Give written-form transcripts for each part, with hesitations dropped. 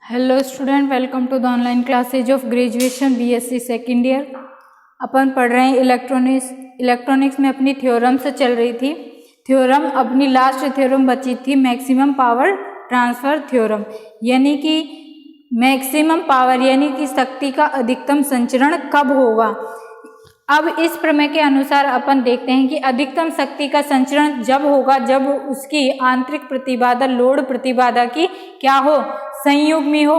Hello student, welcome to the online classes of graduation BSc second year. अपन पढ़ रहे हैं इलेक्ट्रॉनिक्स में अपनी थ्योरम से चल रही थी। थ्योरम अपनी लास्ट थ्योरम बची थी मैक्सिमम पावर ट्रांसफर थ्योरम, यानी कि मैक्सिमम पावर यानी कि शक्ति का अधिकतम संचरण कब होगा। अब इस प्रमेय के अनुसार अपन देखते हैं कि अधिकतम शक्ति का संचरण जब होगा जब उसकी आंतरिक प्रतिबाधा लोड प्रतिबाधा की क्या हो, संयुग्मी हो।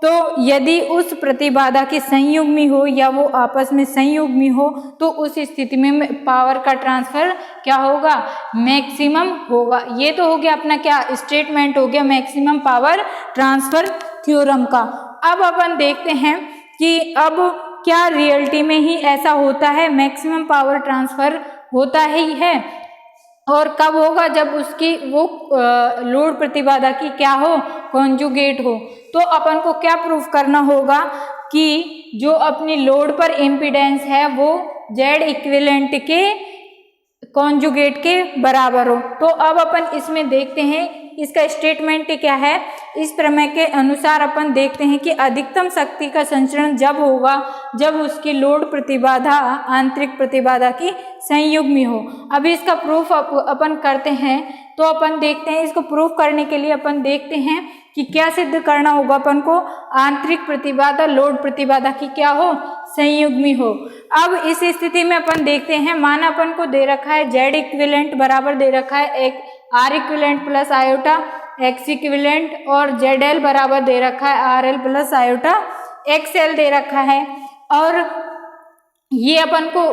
तो यदि उस प्रतिबाधा की संयुग्मी हो या वो आपस में संयुग्मी हो तो उस स्थिति में पावर का ट्रांसफर क्या होगा, मैक्सिमम होगा। ये तो हो गया अपना क्या स्टेटमेंट हो गया मैक्सिमम पावर ट्रांसफर थ्योरम का। अब अपन देखते हैं कि अब क्या रियलिटी में ही ऐसा होता है, मैक्सिमम पावर ट्रांसफर होता ही है और कब होगा, जब उसकी वो लोड प्रतिबाधा की क्या हो, कॉन्जुगेट हो। तो अपन को क्या प्रूफ करना होगा कि जो अपनी लोड पर इम्पीडेंस है वो जेड इक्विवेलेंट के कॉन्जुगेट के बराबर हो। तो अब अपन इसमें देखते हैं इसका स्टेटमेंट क्या है। इस प्रमेय के अनुसार अपन देखते हैं कि अधिकतम शक्ति का संचरण जब होगा जब उसकी लोड प्रतिबाधा आंतरिक प्रतिबाधा की संयुग्मी हो। अभी इसका प्रूफ अपन करते हैं। तो अपन देखते हैं इसको प्रूफ करने के लिए अपन देखते हैं कि क्या सिद्ध करना होगा अपन को, आंतरिक प्रतिबाधा लोड प्रतिबाधा की क्या हो, संयुग्मी हो। अब इस स्थिति में अपन देखते हैं, माना अपन को दे रखा है जेड इक्विवेलेंट बराबर दे रखा है एक r equivalent plus iota x equivalent और जेड एल बराबर दे रखा है r l plus iota x l दे रखा है और ये अपन को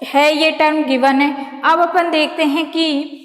है, ये टर्म गिवन है। अब अपन देखते हैं कि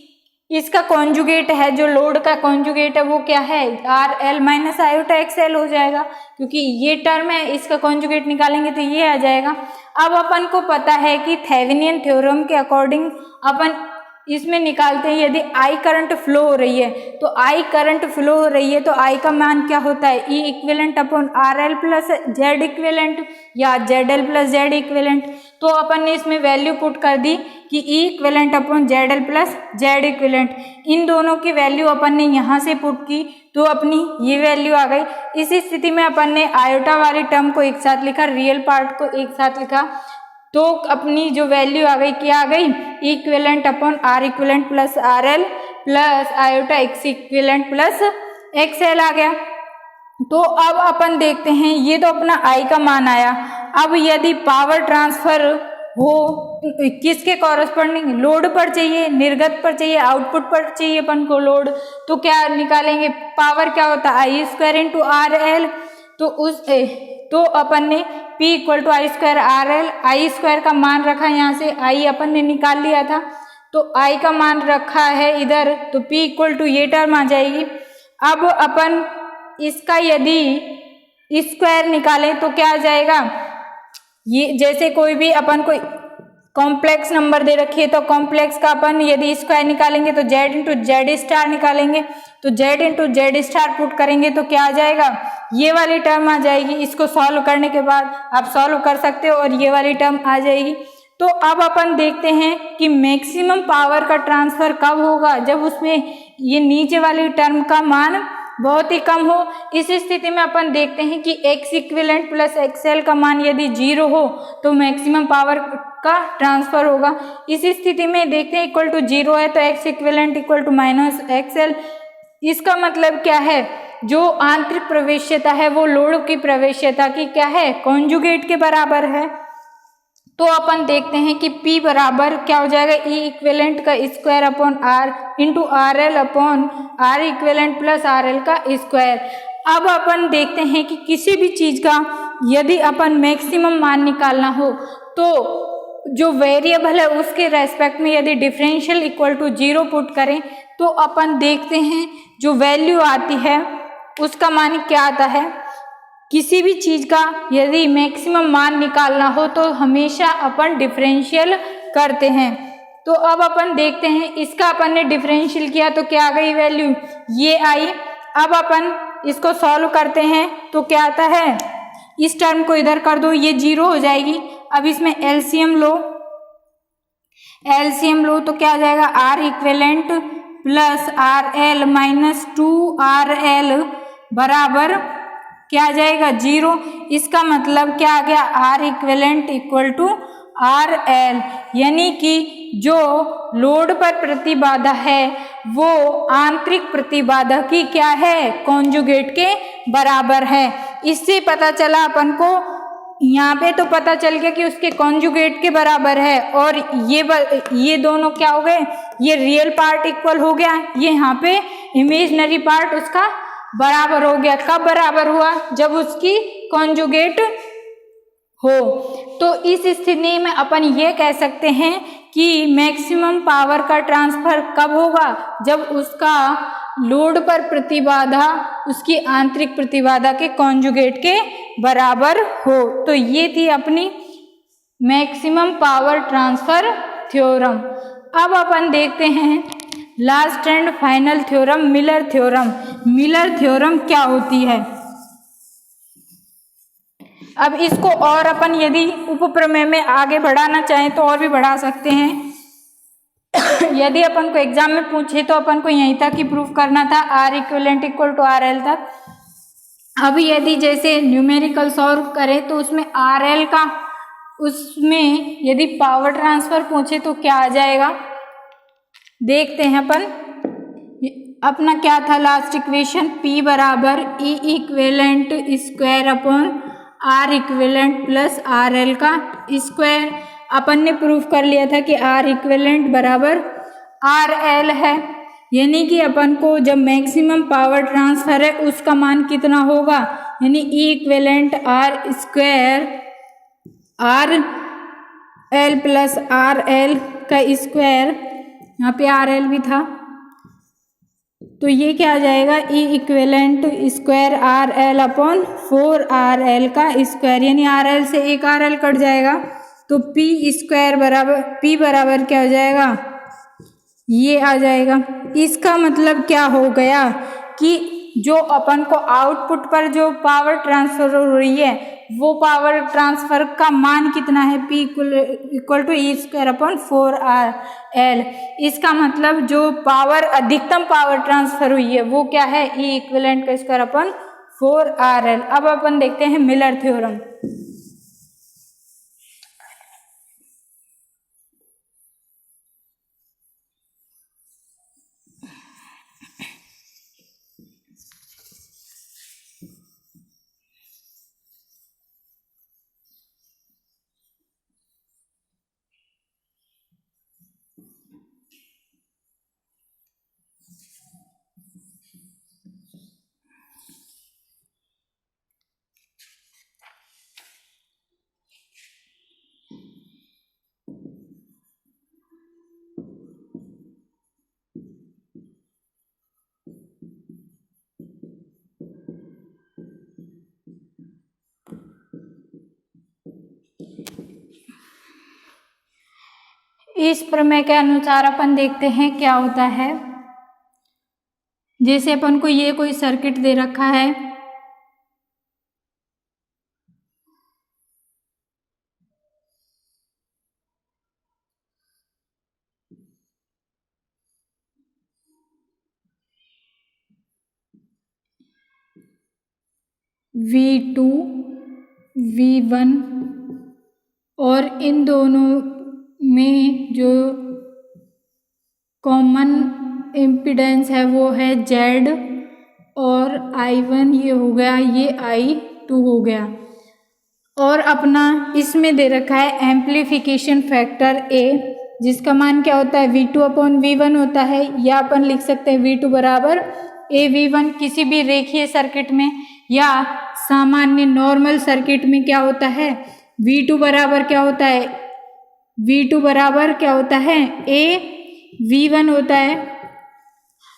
इसका कॉन्जुगेट है, जो लोड का कॉन्जुगेट है वो क्या है, r L minus iota x L हो जाएगा, क्योंकि ये टर्म है, इसका कॉन्जुगेट निकालेंगे तो ये आ जाएगा। अब अपन को पता है कि थेवेनिन थ्योरम के अकॉर्डिंग अपन इसमें निकालते हैं, यदि आई करंट फ्लो हो रही है तो आई करंट फ्लो हो रही है तो आई का मान क्या होता है, e equivalent upon r l plus z equivalent या z l plus z equivalent. तो अपन ने इसमें वैल्यू पुट कर दी कि e equivalent upon z l plus z equivalent. इन दोनों की वैल्यू अपन ने यहाँ से पुट की तो अपनी ये वैल्यू आ गई। इस स्थिति में अपन ने आयोटा वाली टर्म को एक साथ लिखा, रियल पार्ट को एक साथ लिखा, तो अपनी जो वैल्यू आ गई क्या आ गई, equivalent upon are equivalent plus are l plus iota x equivalent plus x l आ गया। तो अब अपन देखते हैं, ये तो अपना आई का मान आया। अब यदि पावर ट्रांसफर हो किसके कॉरस्पॉन्डिंग, लोड पर चाहिए, निर्गत पर चाहिए, आउटपुट पर चाहिए अपन को लोड, तो क्या निकालेंगे, पावर क्या होता है I square into R L. तो अपन ने P equal to I square are L, I square का मान रखा, यहाँ से आई अपन ने निकाल लिया था तो आई का मान रखा है इधर, तो P इक्वल टू ये टर्म आ जाएगी। अब अपन इसका यदि स्क्वायर निकालें तो क्या आ जाएगा, ये जैसे कोई भी अपन कोई कॉम्प्लेक्स नंबर दे रखी है तो कॉम्प्लेक्स का अपन यदि स्क्वायर निकालेंगे तो जेड इंटू जेड स्टार निकालेंगे, तो Z into Z star put करेंगे तो क्या आ जाएगा, ये वाली टर्म आ जाएगी। इसको सॉल्व करने के बाद आप सॉल्व कर सकते हो और ये वाली टर्म आ जाएगी। तो अब अपन देखते हैं कि मैक्सिमम पावर का ट्रांसफर कब होगा, जब उसमें ये नीचे वाली टर्म का मान बहुत ही कम हो। इस स्थिति में अपन देखते हैं कि x equivalent plus x L का मान यदि 0 हो तो मैक्सिमम पावर का ट्रांसफर होगा। इस स्थिति में देखते हैं इक्वल टू 0 है तो X equivalent equal to minus X L. इसका मतलब क्या है, जो आंतरिक प्रवेश्यता है वो लोड की प्रवेश्यता की क्या है, कॉन्जुगेट के बराबर है। तो अपन देखते हैं कि P बराबर क्या हो जाएगा, ई इक्विवेलेंट का square upon R into R L upon are equivalent plus R L का स्क्वायर। अब अपन देखते हैं कि किसी भी चीज का यदि अपन मैक्सिमम मान निकालना हो तो जो वेरिएबल है उसके रेस्पेक्ट में यदि डिफरेंशियल इक्वल टू 0 पुट करें तो अपन देखते हैं जो वैल्यू आती है उसका मान क्या आता है। किसी भी चीज का यदि मैक्सिमम मान निकालना हो तो हमेशा अपन डिफरेंशियल करते हैं। तो अब अपन देखते हैं इसका अपन ने डिफरेंशियल किया तो क्या आ गई वैल्यू, ये आई। अब अपन इसको सॉल्व करते हैं तो क्या आता है, इस टर्म को इधर कर दो, ये 0 हो जाएगी। अब इसमें एलसीएम लो तो क्या आ जाएगा, R equivalent plus are L minus 2 R L बराबर क्या आ जाएगा 0। इसका मतलब क्या आ गया R equivalent equal to R L, यानी कि जो लोड पर प्रतिबाधा है वो आंतरिक प्रतिबाधा की क्या है कॉन्जुगेट के बराबर है। इससे पता चला अपन को, यहाँ पे तो पता चल गया कि उसके कॉन्जुगेट के बराबर है, और ये दोनों क्या हो गए, ये रियल पार्ट इक्वल हो गया, ये यहाँ पे इमेजिनरी पार्ट उसका बराबर हो गया। कब बराबर हुआ, जब उसकी कॉन्जुगेट हो। तो इस स्थिति में अपन ये कह सकते हैं कि मैक्सिमम पावर का ट्रांसफर कब होगा, जब उसका लोड पर प्रतिबाधा उसकी आंतरिक प्रतिबाधा के कॉन्जुगेट के बराबर हो। तो ये थी अपनी मैक्सिमम पावर ट्रांसफर थ्योरम। अब अपन देखते हैं last and final theorem, Miller theorem. Miller theorem क्या होती है, अब इसको और अपन यदि उपप्रमेय में आगे बढ़ाना चाहें तो और भी बढ़ा सकते हैं। यदि अपन को एग्जाम में पूछे तो अपन को यहीं तक ही प्रूफ करना था, R equivalent equal to R L तक। अब यदि जैसे न्यूमेरिकल सॉल्व करें तो उसमें आर एल का, उसमें यदि पावर ट्रांसफर पूछे तो क्या आ जाएगा, देखते हैं अपन। अपना क्या था लास्ट इक्वेशन, P बराबर e equivalent square upon are equivalent plus R L का स्क्वायर। अपन ने प्रूफ कर लिया था कि आर इक्विवेलेंट बराबर आर एल है, यानी कि अपन को जब मैक्सिमम पावर ट्रांसफर है उसका मान कितना होगा, यानी e equivalent r square are l plus R L का स्क्वायर, यहाँ पे आर एल भी था, तो ये क्या आ जाएगा ई equivalent square R L upon 4 R L का स्क्वायर, यानी आर एल से एक आर एल कट जाएगा, तो पी स्क्वायर बराबर, पी बराबर क्या हो जाएगा, ये आ जाएगा। इसका मतलब क्या हो गया कि जो अपन को आउटपुट पर जो पावर ट्रांसफर हो रही है वो पावर ट्रांसफर का मान कितना है, P equal to E square upon 4 are L. इसका मतलब जो पावर अधिकतम पावर ट्रांसफर हुई है वो क्या है, ई इक्विवेलेंट का स्क्वायर अपॉन 4 आर एल। अब अपन देखते हैं मिलर थ्योरम। इस प्रमेय के अनुसार अपन देखते हैं क्या होता है। जैसे अपन को ये कोई सर्किट दे रखा है, V2 V1 और इन दोनों में जो कॉमन इम्पीडेंस है वो है Z, और I1 ये हो गया, ये I2 हो गया, और अपना इसमें दे रखा है एम्प्लीफिकेशन फैक्टर A, जिसका मान क्या होता है V2 अपॉन V1 होता है, या अपन लिख सकते हैं V2 बराबर AV1। किसी भी रेखीय सर्किट में या सामान्य नॉर्मल सर्किट में क्या होता है, V2 बराबर क्या होता है, V2 बराबर क्या होता है AV1 होता है।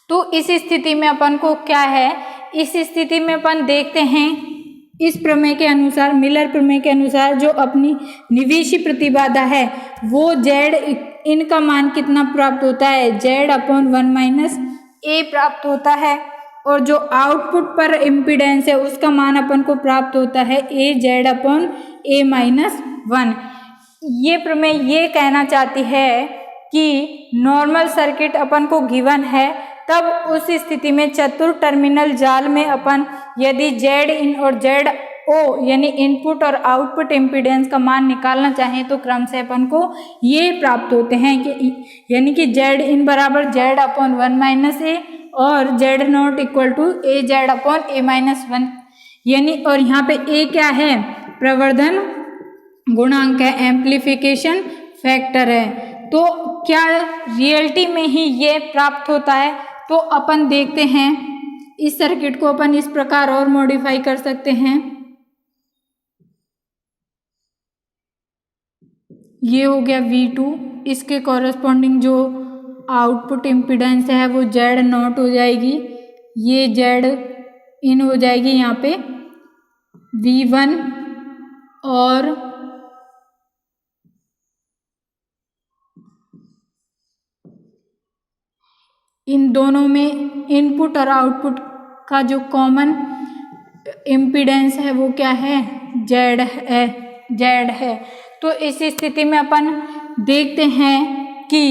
तो इस स्थिति में अपन को क्या है, इस स्थिति में अपन देखते हैं इस प्रमेय के अनुसार, मिलर प्रमेय के अनुसार जो अपनी निवेशी प्रतिबाधा है वो Z, इनका मान कितना प्राप्त होता है, Z अपॉन 1 माइनस A प्राप्त होता है, और जो आउटपुट पर इम्पीडेंस है उसका मान अपन को प्राप्त होता है AZ अपॉन A माइनस 1। ये प्रमेय ये कहना चाहती है कि नॉर्मल सर्किट अपन को गिवन है तब उस स्थिति में चतुर टर्मिनल जाल में अपन यदि जेड इन और जेड ओ यानी इनपुट और आउटपुट इम्पीडेंस का मान निकालना चाहें तो क्रम से अपन को ये प्राप्त होते हैं कि यानी कि जेड इन बराबर जेड अपॉन 1 माइनस ए और Z not equal to A Z upon A minus 1 यानी, और यहाँ पे ए क्या है, प्रवर्धन गुणांक है, एम्प्लीफिकेशन फैक्टर है। तो क्या रियलिटी में ही ये प्राप्त होता है? तो अपन देखते हैं इस सर्किट को अपन इस प्रकार और मॉडिफाई कर सकते हैं। ये हो गया V2, इसके कॉरस्पॉन्डिंग जो आउटपुट इम्पीडेंस है वो जेड नॉट हो जाएगी, ये जेड इन हो जाएगी यहाँ पे V1 और इन दोनों में इनपुट और आउटपुट का जो कॉमन इम्पीडेंस है वो क्या है, जेड है। तो इस स्थिति में अपन देखते हैं कि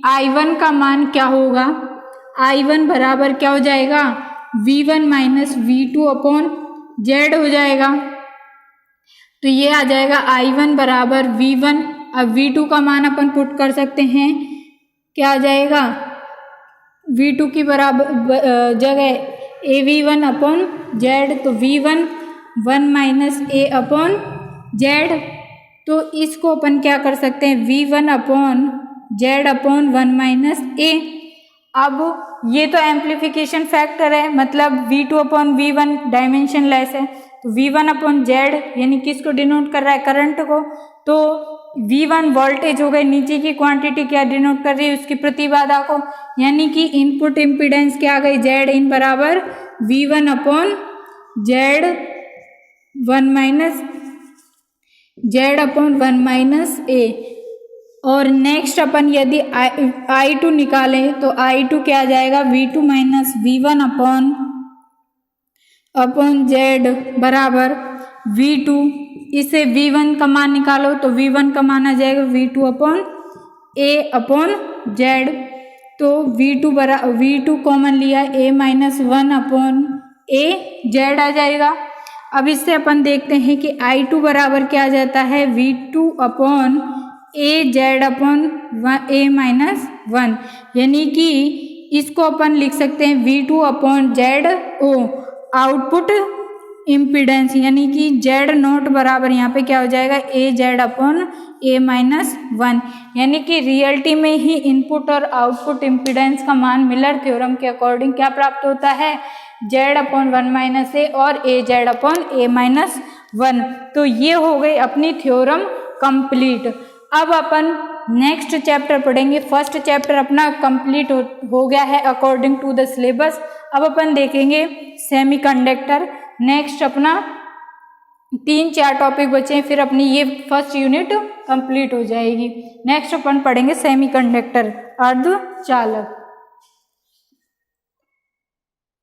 I1 का मान क्या होगा, I1 बराबर क्या हो जाएगा, V1 minus V2 upon Z हो जाएगा। तो ये आ जाएगा I1 बराबर V1, अब V2 का मान अपन पुट कर सकते हैं, क्या आ जाएगा, V2 की बराबर जगह AV1 अपॉन जेड, तो V1 1 minus A upon Z. तो इसको अपन क्या कर सकते हैं, V1 upon Z upon 1 minus A। अब ये तो एम्प्लीफिकेशन फैक्टर है, मतलब V2 upon V1 dimension less है, तो V1 अपॉन जेड यानी किसको डिनोट कर रहा है, करंट को। तो V1 वोल्टेज हो गई, नीचे की क्वांटिटी क्या डिनोट कर रही है, उसकी प्रतिबाधा को, यानी कि इनपुट इम्पीडेंस क्या आ गई, जेड इन बराबर V1 upon z 1 minus z upon 1 minus ए। और नेक्स्ट अपन यदि I2 निकालें तो I2 क्या आ जाएगा, V2 minus V1 upon Z बराबर V2, इसे V1 का मान निकालो तो V1 का मान आ जाएगा V2 upon A upon Z. तो V2 कॉमन लिया, A minus 1 upon A z आ जाएगा। अब इससे अपन देखते हैं कि I2 बराबर क्या आ जाता है, V2 upon A Z upon A minus 1, यानी कि इसको अपन लिख सकते हैं V2 upon Z O output impedance, यानी कि जेड नॉट बराबर यहाँ पे क्या हो जाएगा, A Z upon A minus 1, यानी कि रियलिटी में ही इनपुट और आउटपुट इम्पीडेंस का मान मिलर थ्योरम के अकॉर्डिंग क्या प्राप्त होता है, जेड अपॉन 1 माइनस ए और A Z upon A minus 1। तो ये हो गई अपनी थ्योरम कंप्लीट। अब अपन नेक्स्ट चैप्टर पढ़ेंगे, फर्स्ट चैप्टर अपना कंप्लीट हो गया है अकॉर्डिंग टू द सिलेबस। अब अपन देखेंगे सेमीकंडक्टर, नेक्स्ट अपना 3-4 टॉपिक बचे हैं, फिर अपनी ये फर्स्ट यूनिट कंप्लीट हो जाएगी। नेक्स्ट अपन पढ़ेंगे सेमीकंडक्टर अर्धचालक।